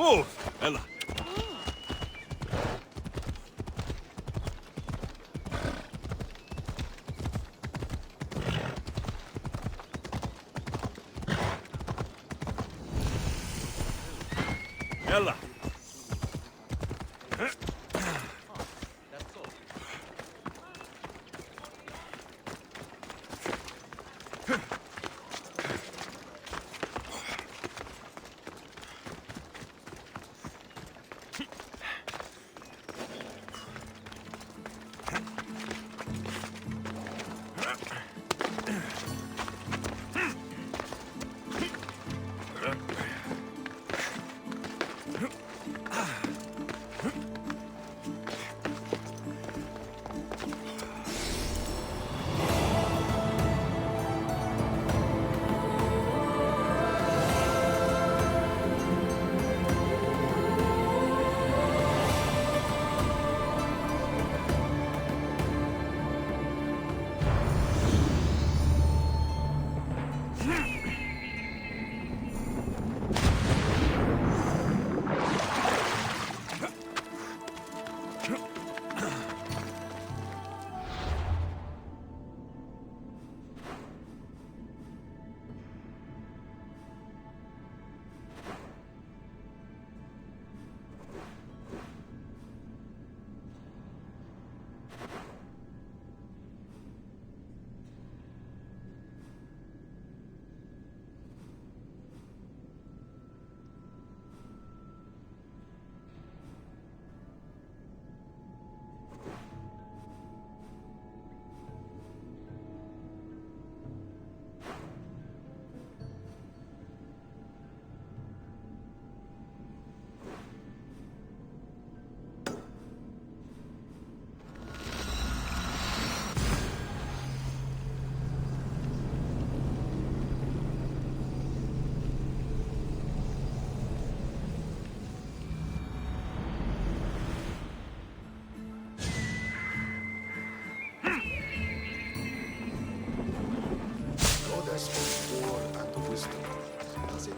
Move! Ella. Ella. War and wisdom. Does it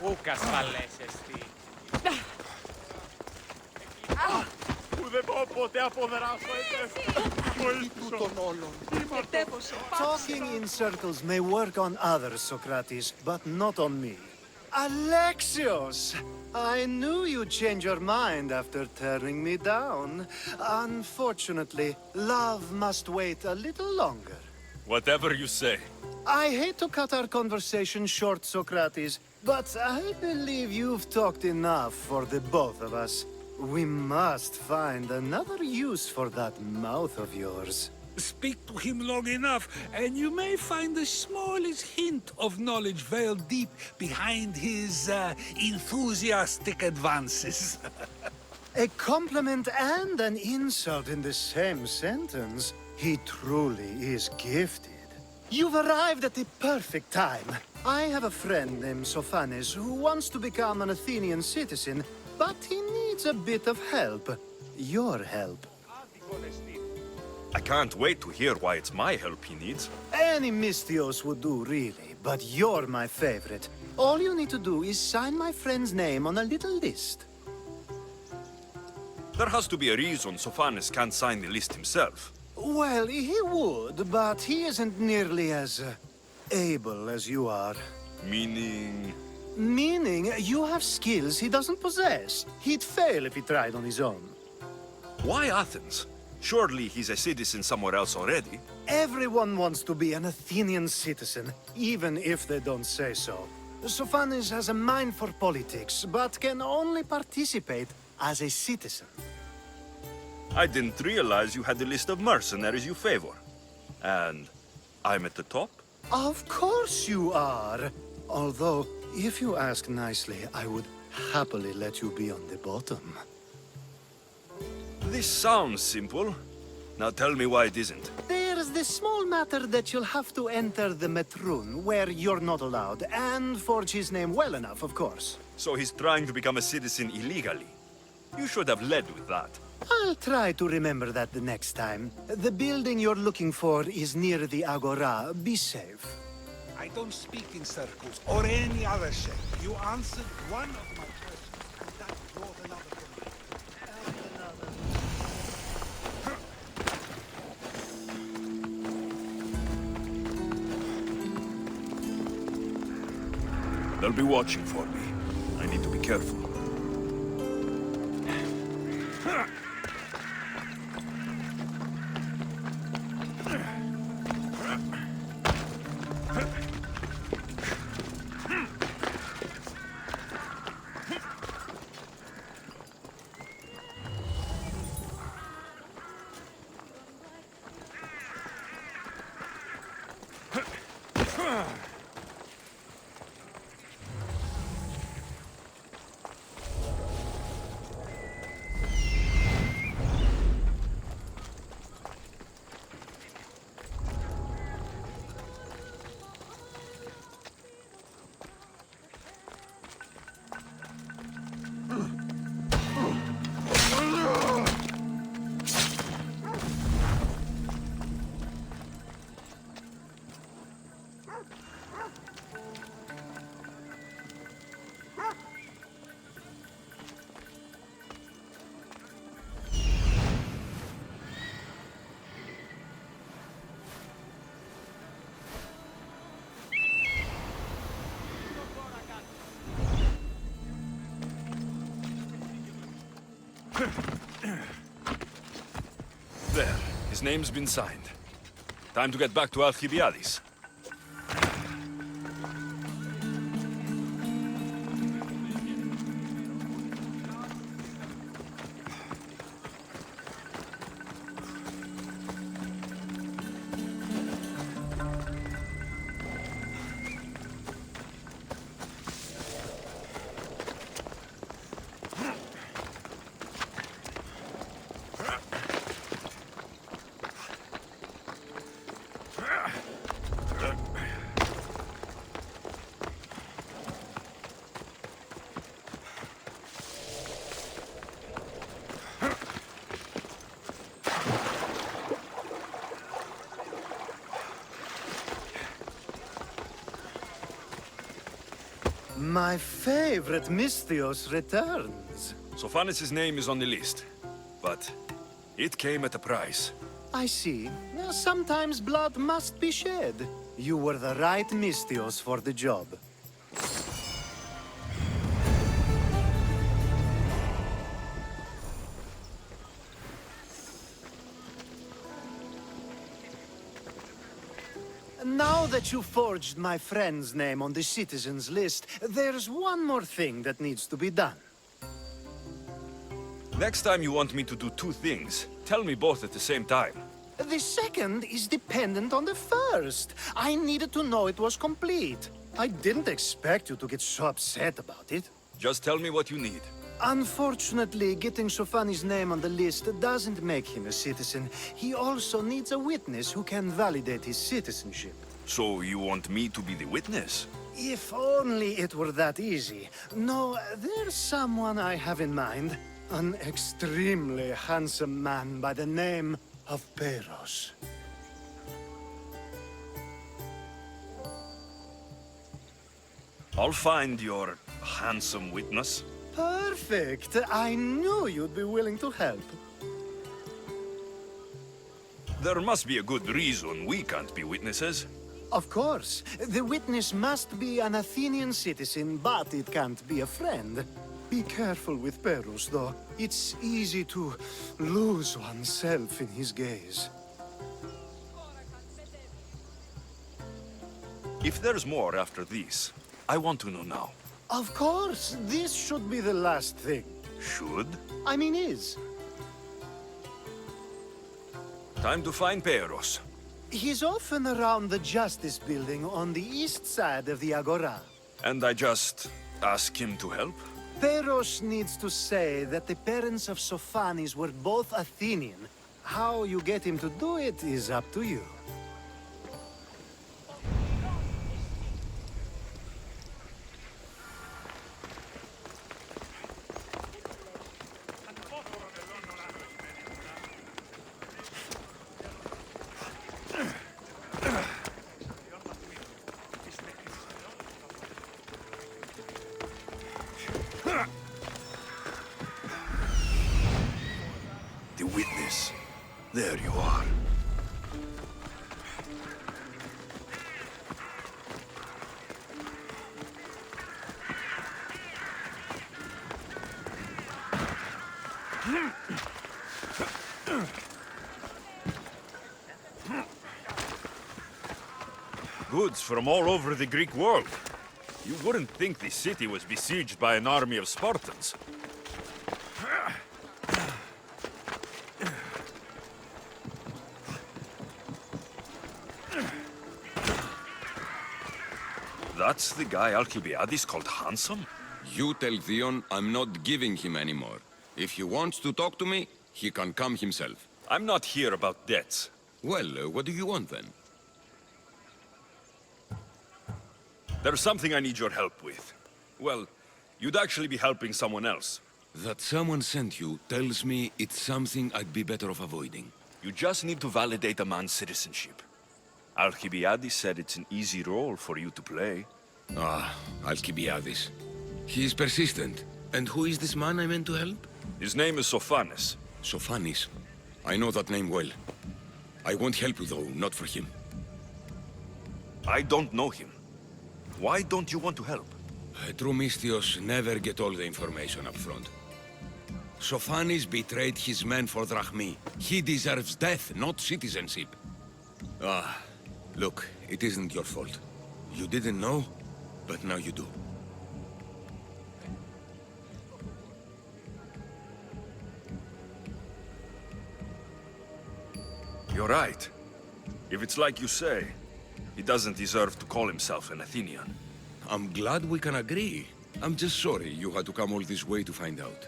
Fuukas falleisesti. Talking in circles may work on others, Socrates, but not on me. Alexios! I knew you'd change your mind after turning me down. Unfortunately, love must wait a little longer. Whatever you say. I hate to cut our conversation short, Socrates, but I believe you've talked enough for the both of us. We must find another use for that mouth of yours. Speak to him long enough, and you may find the smallest hint of knowledge veiled deep behind his enthusiastic advances. A compliment and an insult in the same sentence. He truly is gifted. You've arrived at the perfect time. I have a friend named Sophanes who wants to become an Athenian citizen, but he needs a bit of help. Your help. I can't wait to hear why it's my help he needs. Any Mystios would do, really. but you're my favorite. All you need to do is sign my friend's name on a little list. There has to be a reason Sophanes can't sign the list himself. Well, he would, but he isn't nearly as able as you are. Meaning... Meaning, you have skills he doesn't possess. He'd fail if he tried on his own. Why Athens? Surely he's a citizen somewhere else already. Everyone wants to be an Athenian citizen, even if they don't say so. Sophanes has a mind for politics, but can only participate as a citizen. I didn't realize you had the list of mercenaries you favor. And I'm at the top? Of course you are. Although, if you ask nicely, I would happily let you be on the bottom. This sounds simple. Now tell me why it isn't. There's this small matter that you'll have to enter the Metroon, where you're not allowed, and forge his name well enough, of course. So he's trying to become a citizen illegally. You should have led with that. I'll try to remember that the next time. The building you're looking for is near the Agora. Be safe. I don't speak in circles or any other shape. You answered one of my questions, and that brought another to mind. They'll be watching for me. I need to be careful. There. His name's been signed. Time to get back to Alcibiades. My favorite Misthios returns. Sophanes' name is on the list, but it came at a price. I see. Sometimes blood must be shed. You were the right Misthios for the job. Now that you forged my friend's name on the citizens list, there's one more thing that needs to be done. Next time you want me to do two things, tell me both at the same time. The second is dependent on the first. I needed to know it was complete. I didn't expect you to get so upset about it. Just tell me what you need. Unfortunately, getting Sophanes' name on the list doesn't make him a citizen. He also needs a witness who can validate his citizenship. So you want me to be the witness? If only it were that easy. No, there's someone I have in mind. An extremely handsome man by the name of Peros. I'll find your handsome witness. Perfect. I knew you'd be willing to help. There must be a good reason we can't be witnesses. Of course. The witness must be an Athenian citizen, but it can't be a friend. Be careful with Perus, though. It's easy to lose oneself in his gaze. If there's more after this, I want to know now. Of course. This should be the last thing. Should? I mean, is. Time to find Peros. He's often around the Justice Building on the east side of the Agora. And I just ask him to help? Peros needs to say that the parents of Sophanis were both Athenian. How you get him to do it is up to you. The witness. There you are. Goods from all over the Greek world. You wouldn't think the city was besieged by an army of Spartans. That's the guy Alcibiades called handsome? You tell Theon I'm not giving him anymore. If he wants to talk to me, he can come himself. I'm not here about debts. Well, what do you want then? There's something I need your help with. Well, you'd actually be helping someone else. That someone sent you tells me it's something I'd be better off avoiding. You just need to validate a man's citizenship. Alcibiades said it's an easy role for you to play. Ah, Alcibiades. He is persistent. And who is this man I meant to help? His name is Sophanis. Sophanis. I know that name well. I won't help you though, not for him. I don't know him. Why don't you want to help? True Mystios never get all the information up front. Sophanis betrayed his men for Drachmi. He deserves death, not citizenship. Ah, look, it isn't your fault. You didn't know, but now you do. You're right. If it's like you say, he doesn't deserve to call himself an Athenian. I'm glad we can agree. I'm just sorry you had to come all this way to find out.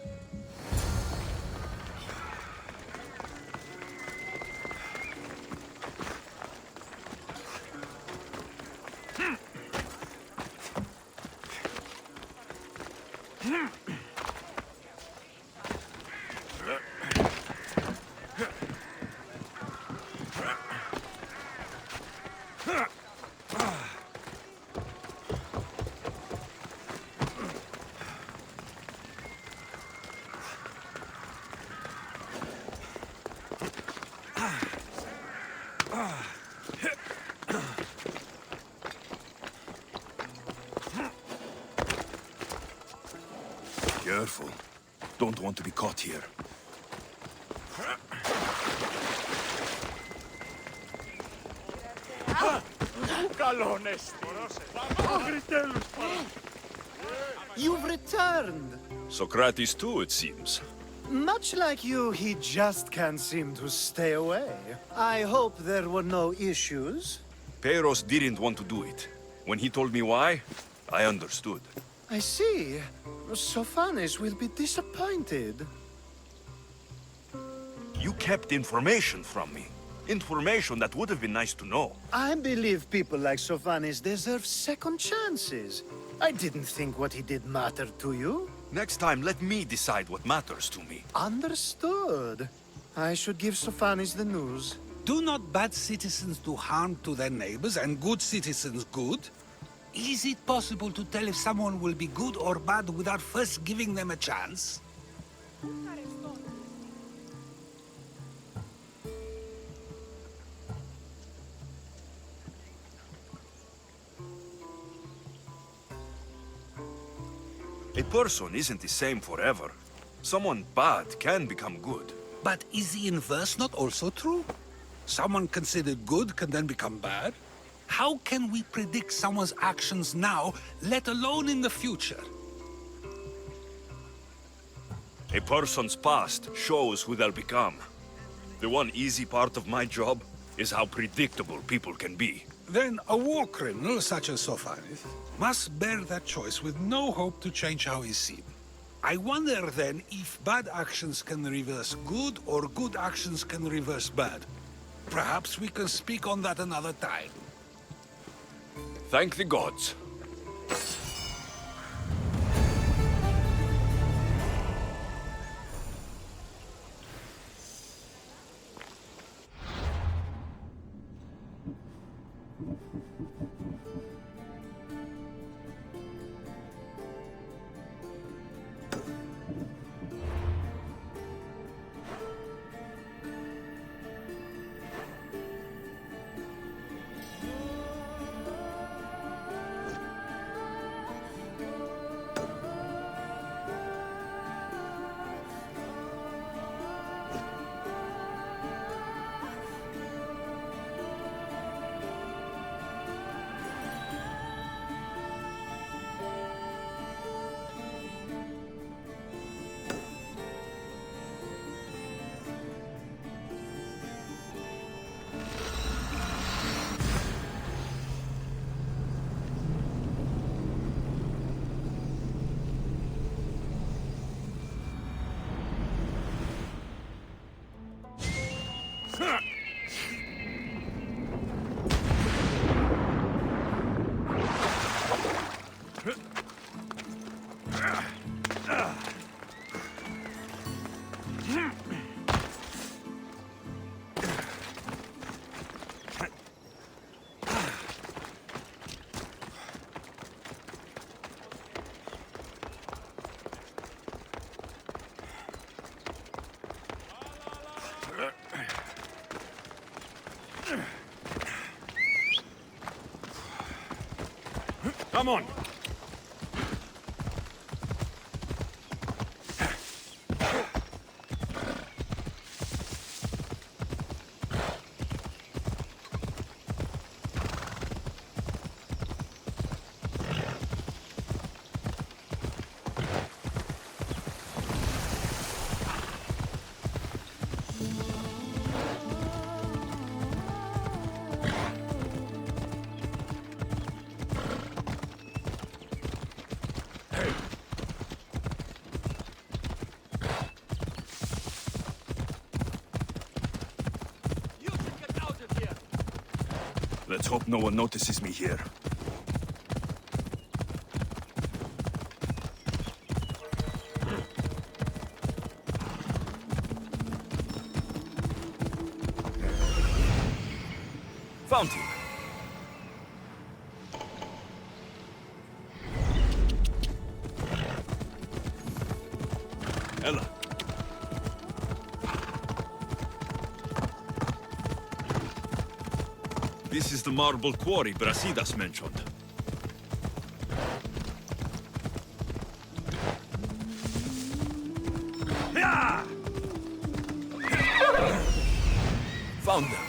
Careful. Don't want to be caught here. You've returned! Socrates too, it seems. Much like you, he just can't seem to stay away. I hope there were no issues. Peros didn't want to do it. When he told me why, I understood. I see. Sophanis will be disappointed. You kept information from me. Information that would have been nice to know. I believe people like Sophanis deserve second chances. I didn't think what he did mattered to you. Next time, let me decide what matters to me. Understood. I should give Sophanis the news. Do not bad citizens do harm to their neighbors and good citizens good? Is it possible to tell if someone will be good or bad without first giving them a chance? A person isn't the same forever. Someone bad can become good. But is the inverse not also true? Someone considered good can then become bad? How can we predict someone's actions now, let alone in the future? A person's past shows who they'll become. The one easy part of my job is how predictable people can be. Then a war criminal such as Sophanis must bear that choice with no hope to change how he's seen. I wonder then if bad actions can reverse good or good actions can reverse bad. Perhaps we can speak on that another time. Thank the gods. Come on! Let's hope no one notices me here. Found him. Ella. This is the marble quarry Brasidas mentioned. Found them.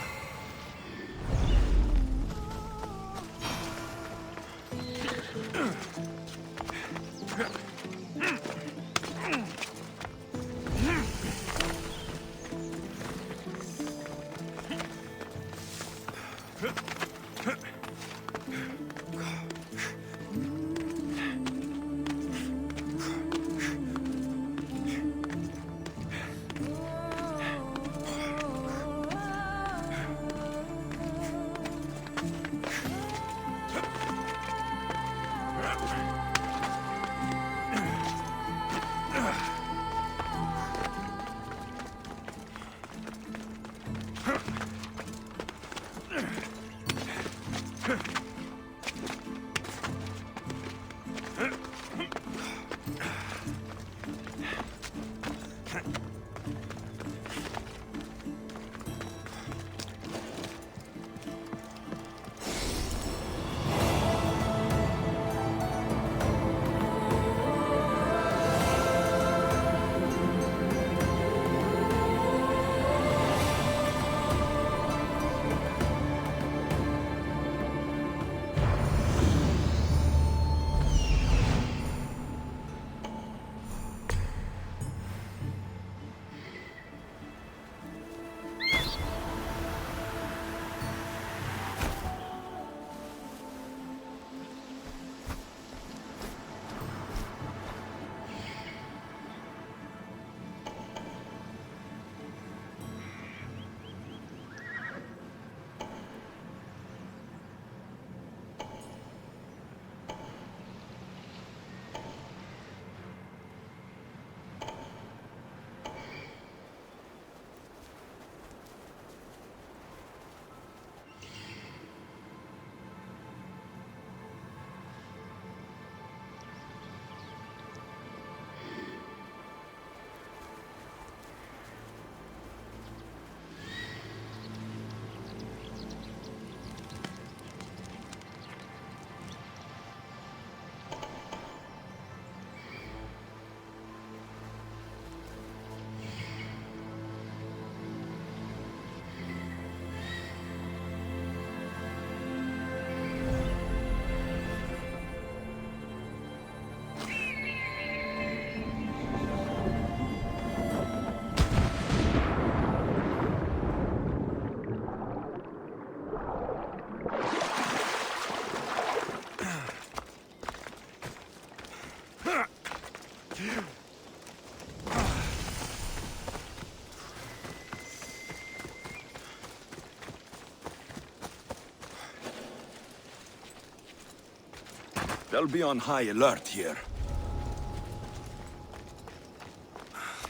They'll be on high alert here.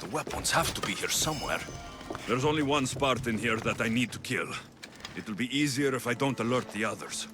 The weapons have to be here somewhere. There's only one Spartan here that I need to kill. It'll be easier if I don't alert the others.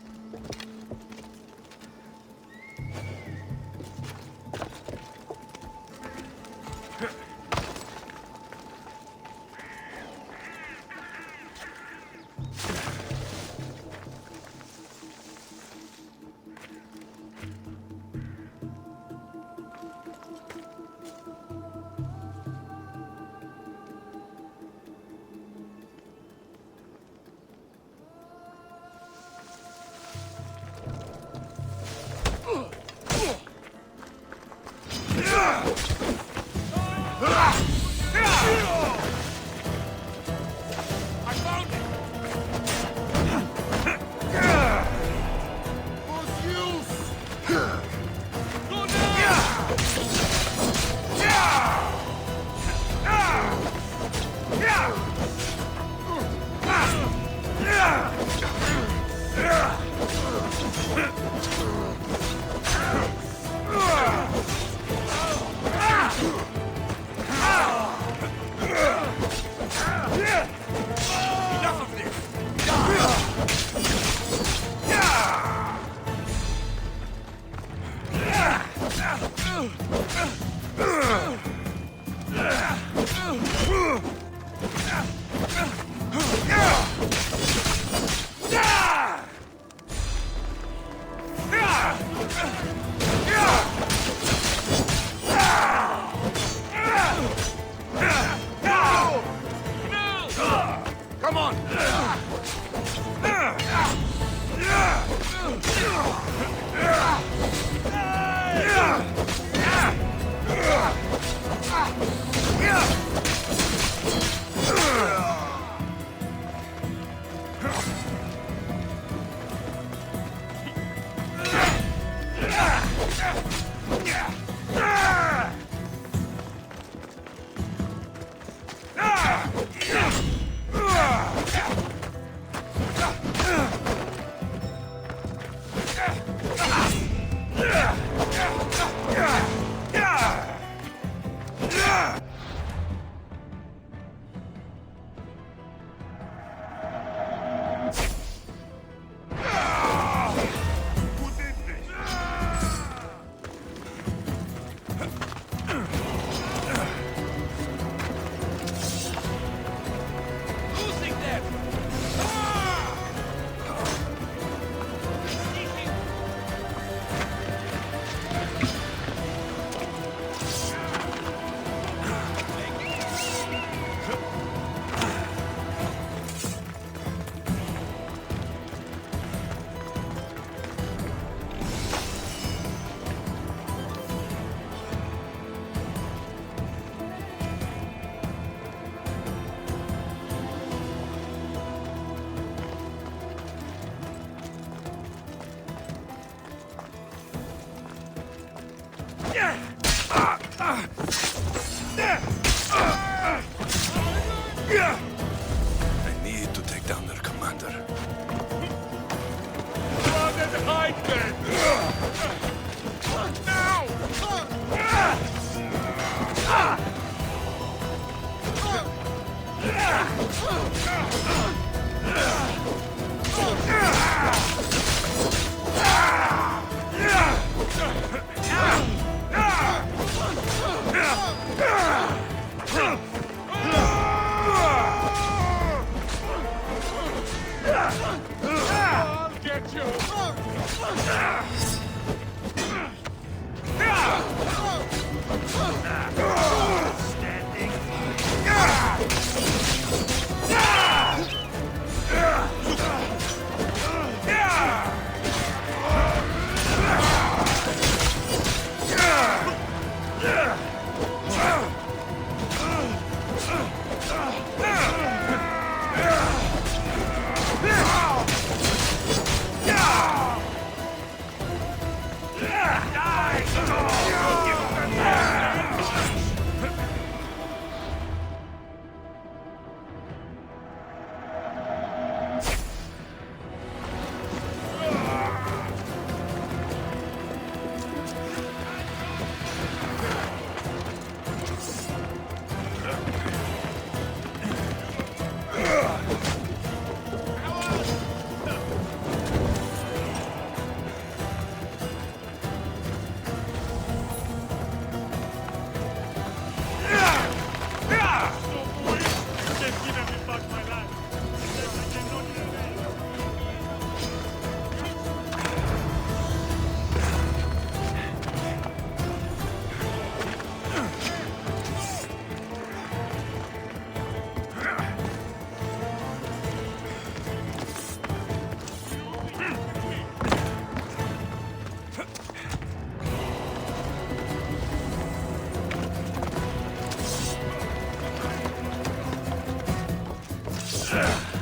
I need to take down their commander.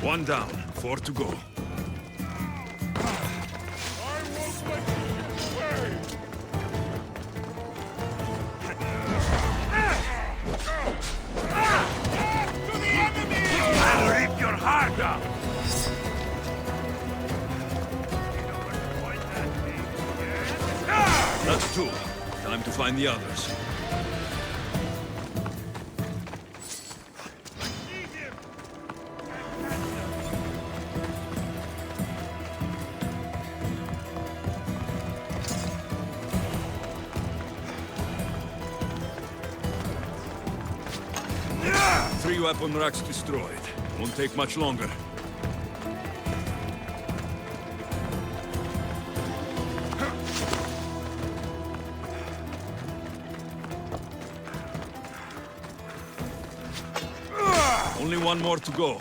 One down, 4 to go. I'll rip your heart out! That's 2. Time to find the others. Three weapon racks destroyed. Won't take much longer. Only one more to go.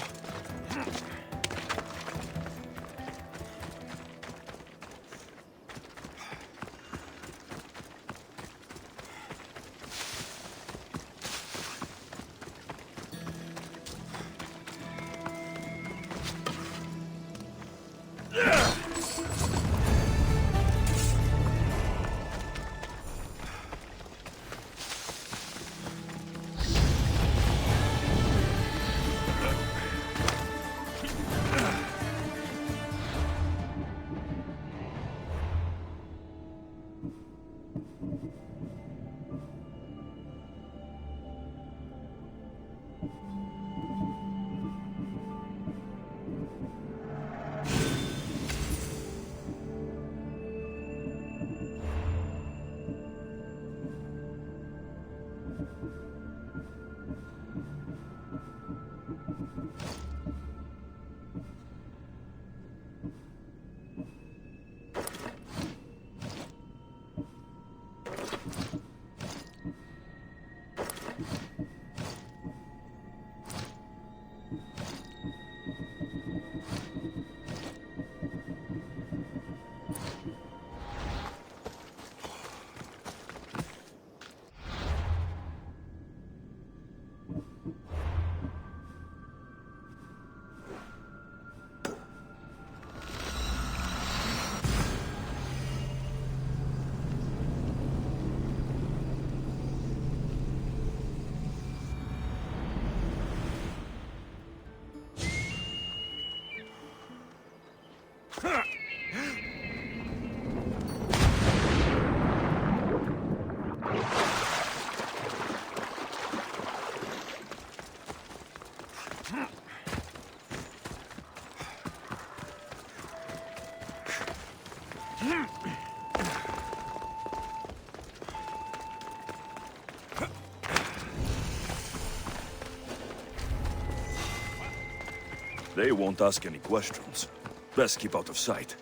They won't ask any questions. Best keep out of sight.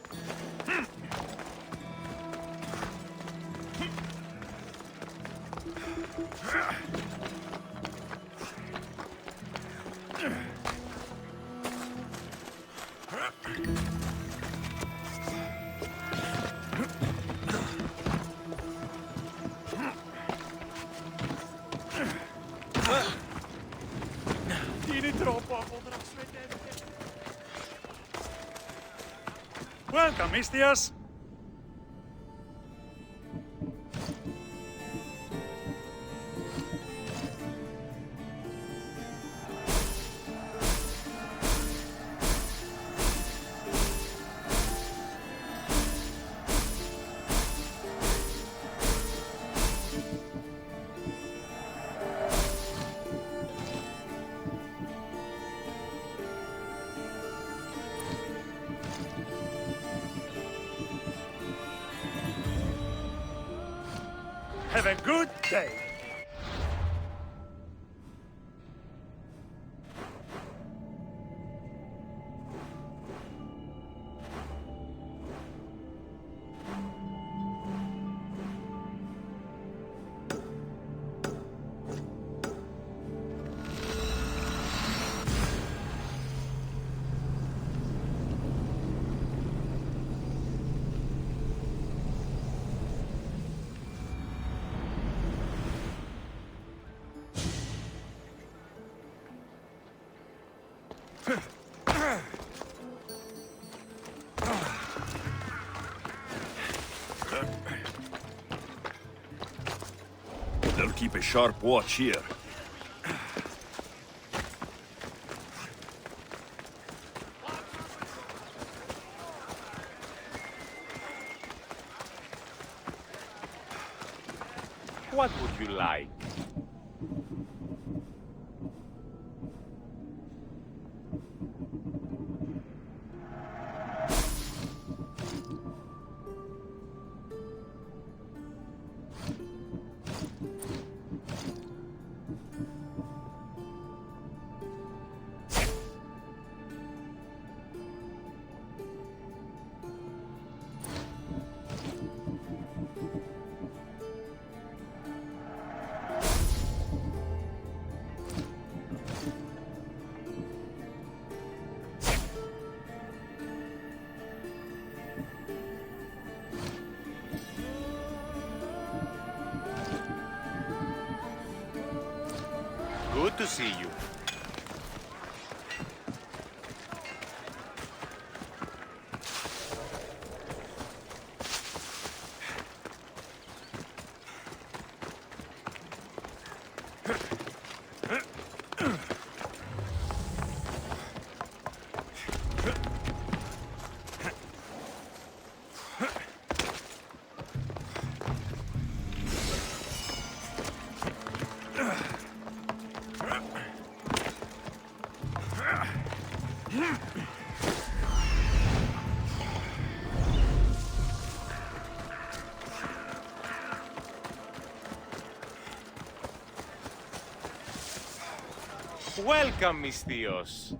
Tiri troppo a potrà svedere. Welcome, Mistias. Have a good day. sharp watch here. What would you like? Good to see you. Welcome, mis tíos.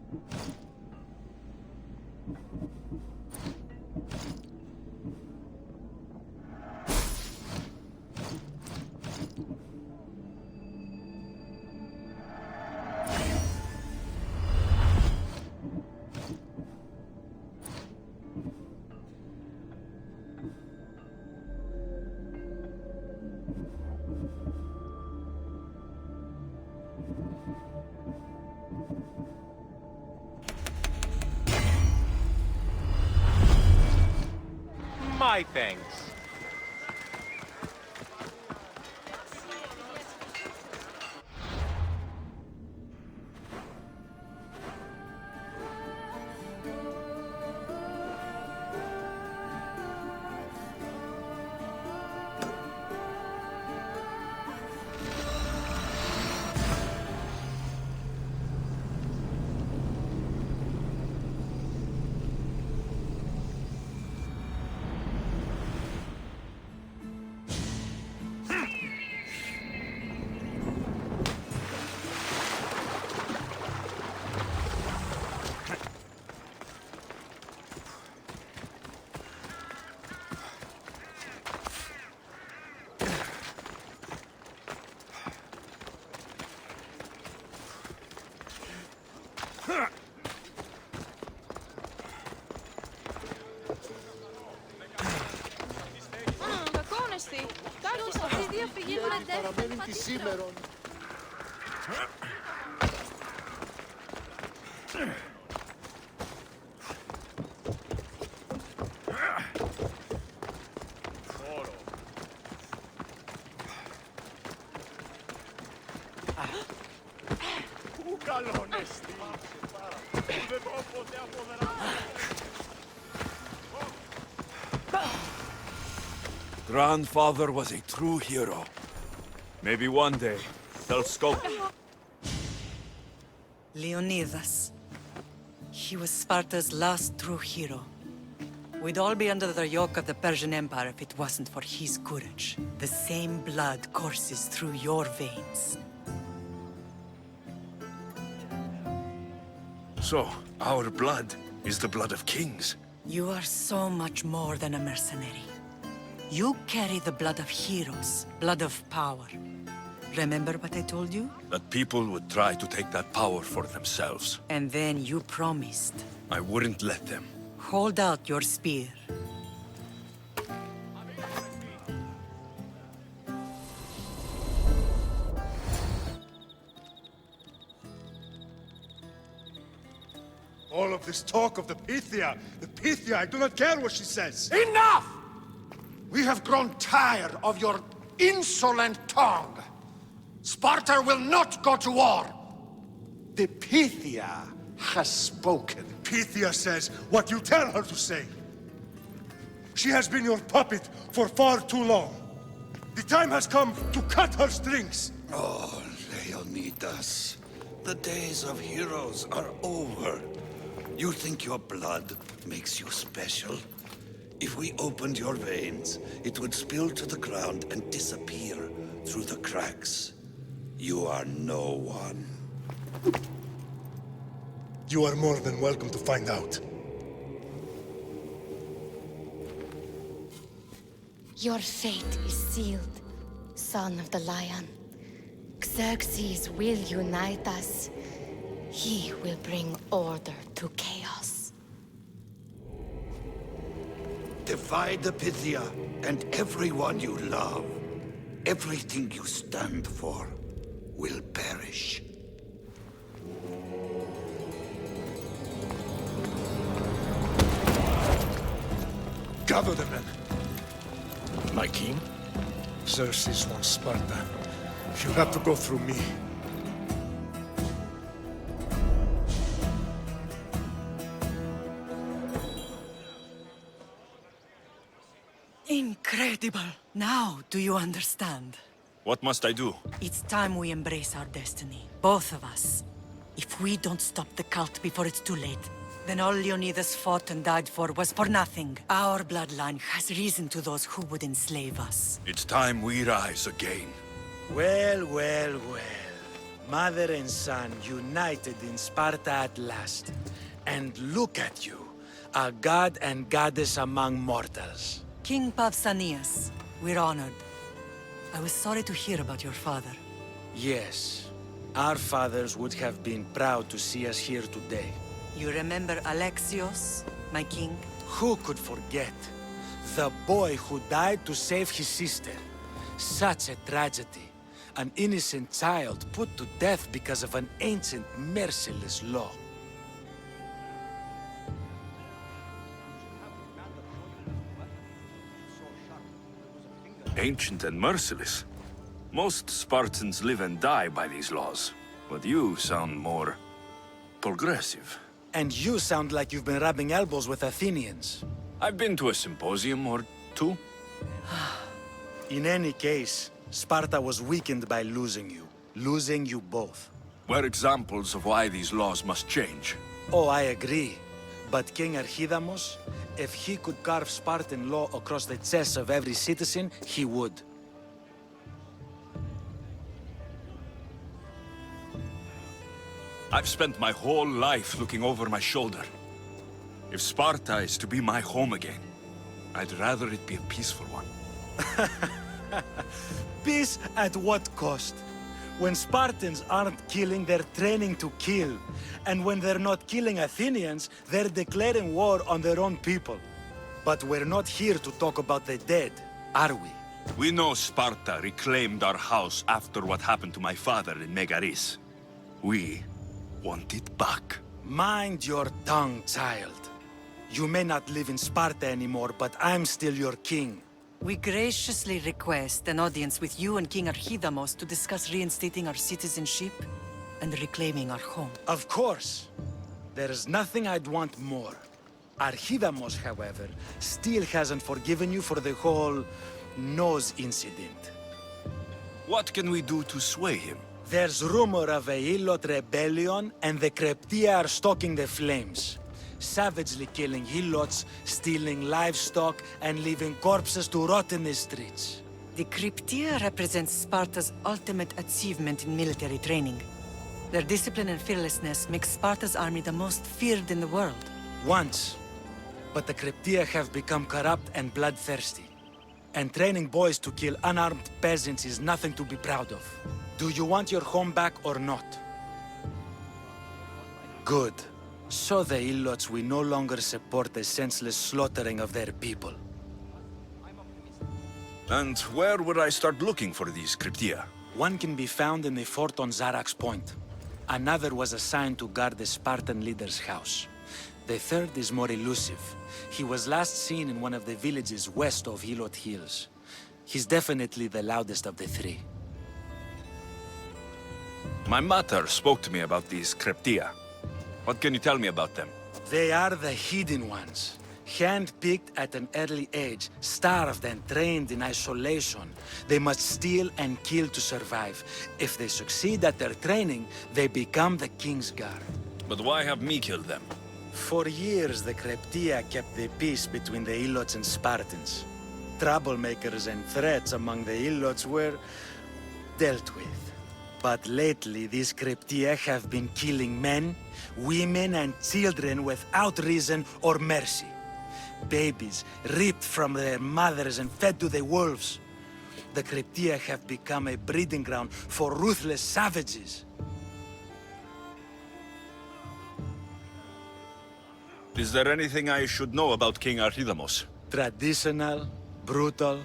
My thanks. Κακόνεστη. Κάποιοι στο αυτή διαφυγή Παραμένει τη σήμερον. Πού καλόνεστη. Δεν πάω ποτέ από δράση. Grandfather was a true hero. Maybe one day they'll sculpt. Leonidas. He was Sparta's last true hero. We'd all be under the yoke of the Persian Empire if it wasn't for his courage. The same blood courses through your veins. So, our blood is the blood of kings. You are so much more than a mercenary. You carry the blood of heroes, blood of power. Remember what I told you? That people would try to take that power for themselves. And then you promised. I wouldn't let them. Hold out your spear. All of this talk of the Pythia, I do not care what she says. Enough! We have grown tired of your insolent tongue. Sparta will not go to war! The Pythia has spoken. Pythia says what you tell her to say. She has been your puppet for far too long. The time has come to cut her strings. Oh, Leonidas. The days of heroes are over. You think your blood makes you special? If we opened your veins, it would spill to the ground and disappear through the cracks. You are no one. You are more than welcome to find out. Your fate is sealed, son of the lion. Xerxes will unite us. He will bring order to chaos. Defy the Pythia and everyone you love. Everything you stand for will perish. Gather the men. My king? Xerxes wants Sparta. She'll have to go through me. Incredible! Now, do you understand? What must I do? It's time we embrace our destiny, both of us. If we don't stop the cult before it's too late, then all Leonidas fought and died for was for nothing. Our bloodline has reason to those who would enslave us. It's time we rise again. Well, well, well. Mother and son united in Sparta at last. And look at you, a god and goddess among mortals. King Pausanias, we're honored. I was sorry to hear about your father. Yes, our fathers would have been proud to see us here today. You remember Alexios, my king? Who could forget? The boy who died to save his sister. Such a tragedy. An innocent child put to death because of an ancient, merciless law. Ancient and merciless. Most Spartans live and die by these laws, but you sound more progressive. And you sound like you've been rubbing elbows with Athenians. I've been to a symposium or two. In any case, Sparta was weakened by losing you both. We're examples of why these laws must change. Oh, I agree. But King Archidamos, if he could carve Spartan law across the chests of every citizen, he would. I've spent my whole life looking over my shoulder. If Sparta is to be my home again, I'd rather it be a peaceful one. Peace at what cost? When Spartans aren't killing, they're training to kill. And when they're not killing Athenians, they're declaring war on their own people. But we're not here to talk about the dead, are we? We know Sparta reclaimed our house after what happened to my father in Megaris. We want it back. Mind your tongue, child. You may not live in Sparta anymore, but I'm still your king. We graciously request an audience with you and King Archidamos to discuss reinstating our citizenship and reclaiming our home. Of course. There's nothing I'd want more. Archidamos, however, still hasn't forgiven you for the whole nose incident. What can we do to sway him? There's rumor of a Hilot rebellion, and the Creptia are stalking the flames. Savagely killing Helots, stealing livestock, and leaving corpses to rot in the streets. The Cryptia represents Sparta's ultimate achievement in military training. Their discipline and fearlessness makes Sparta's army the most feared in the world. Once. But the Cryptia have become corrupt and bloodthirsty. And training boys to kill unarmed peasants is nothing to be proud of. Do you want your home back or not? Good. So the Ilots will no longer support the senseless slaughtering of their people. And where would I start looking for these Cryptia? One can be found in the fort on Zarak's Point. Another was assigned to guard the Spartan leader's house. The third is more elusive. He was last seen in one of the villages west of Hilot Hills. He's definitely the loudest of the three. My mater spoke to me about these Kryptia. What can you tell me about them? They are the hidden ones. Hand-picked at an early age, starved and trained in isolation. They must steal and kill to survive. If they succeed at their training, they become the King's Guard. But why have me killed them? For years, the Kryptia kept the peace between the Ilots and Spartans. Troublemakers and threats among the Ilots were dealt with. But lately, these Kryptia have been killing men, women, and children without reason or mercy. Babies ripped from their mothers and fed to the wolves. The Kryptia have become a breeding ground for ruthless savages. Is there anything I should know about King Archidamos? Traditional, brutal,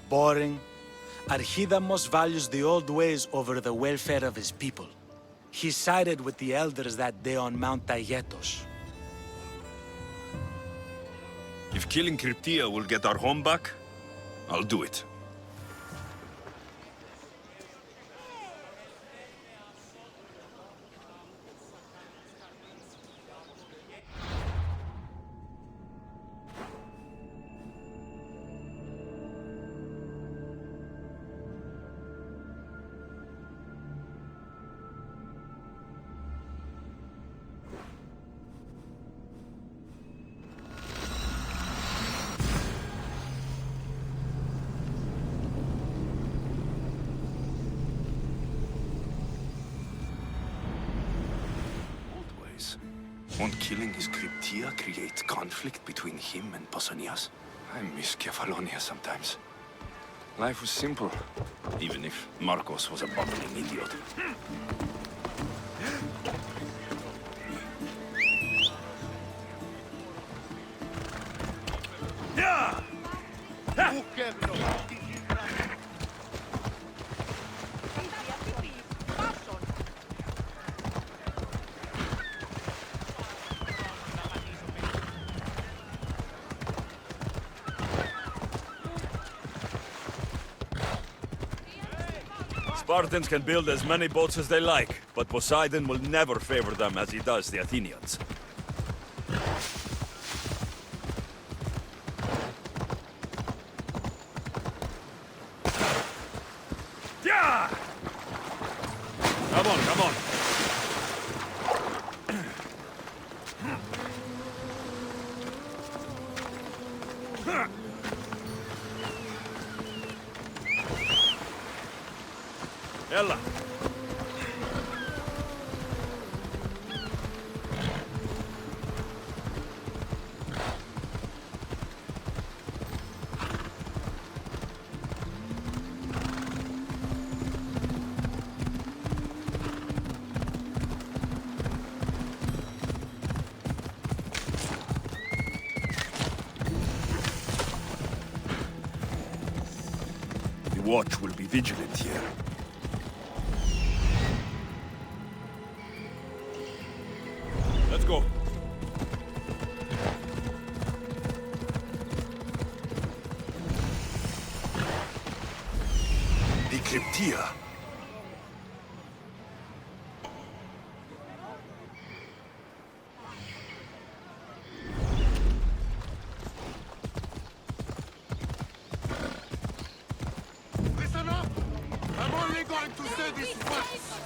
boring. Archidamos values the old ways over the welfare of his people. He sided with the elders that day on Mount Taygetos. If killing Kryptia will get our home back, I'll do it. Won't killing his Kryptia create conflict between him and Pausanias? I miss Kefalonia sometimes. Life was simple, even if Marcos was a bumbling idiot. Yeah! Spartans can build as many boats as they like, but Poseidon will never favor them as he does the Athenians. Yeah! Come on, come on. Ella. The watch will be vigilant here. Let's go. The Kryptia. Listen up! I'm only going to say this once.